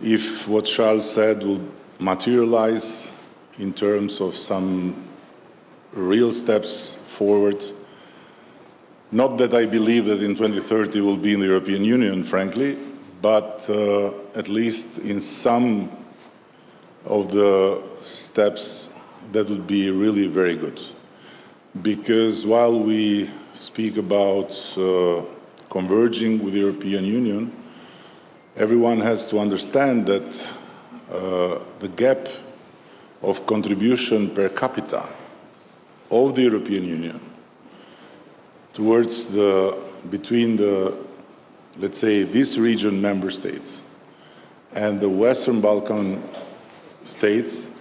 if what Charles said will materialize in terms of some real steps forward. Not that I believe that in 2030 we'll be in the European Union, frankly, but at least in some of the steps that would be really very good. Because while we speak about converging with the European Union, everyone has to understand that the gap of contribution per capita of the European Union towards between the, let's say, this region member states and the Western Balkan states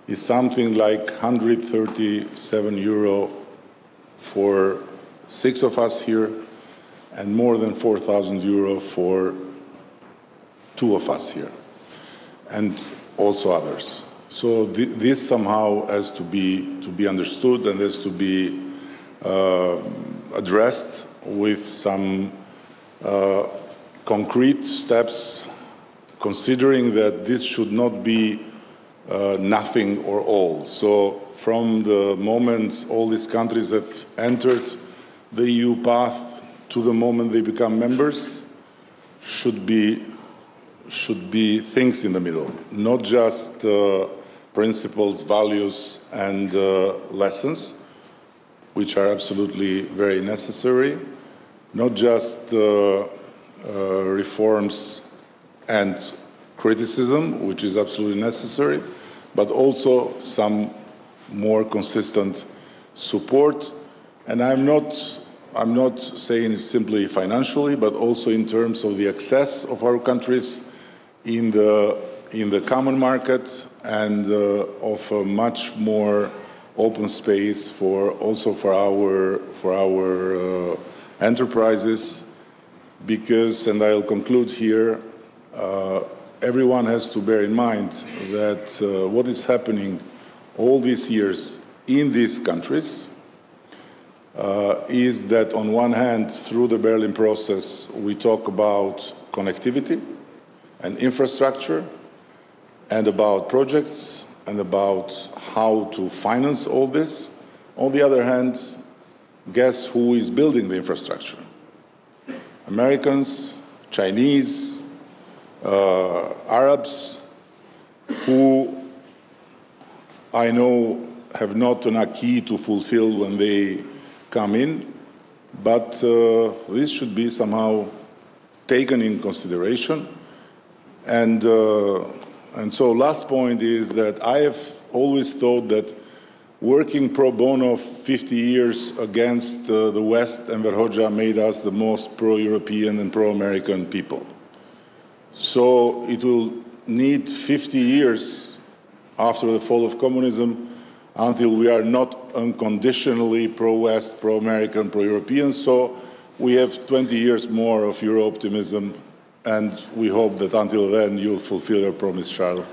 is something like 137 euro for 6 of us here and more than 4,000 euro for 2 of us here, and also others. So this somehow has to be understood and has to be addressed with some concrete steps, considering that this should not be nothing or all. So from the moment all these countries have entered the EU path to the moment they become members, should be things in the middle, not just principles, values, and lessons, which are absolutely very necessary, not just reforms and criticism, which is absolutely necessary, but also some more consistent support. And I'm not saying simply financially, but also in terms of the access of our countries in the common market and of a much more open space for our enterprises. Because, and I'll conclude here, everyone has to bear in mind that what is happening all these years in these countries is that on one hand, through the Berlin process, we talk about connectivity and infrastructure and about projects and about how to finance all this. On the other hand, guess who is building the infrastructure? Americans, Chinese, Arabs, who I know have not an acquis to fulfill when they come in, but this should be somehow taken in consideration. And so last point is that I have always thought that working pro bono 50 years against the West and Verhoja made us the most pro-European and pro-American people. So it will need 50 years after the fall of communism until we are not unconditionally pro-West, pro-American, pro-European. So we have 20 years more of Euro optimism, and we hope that until then you'll fulfill your promise, Charles.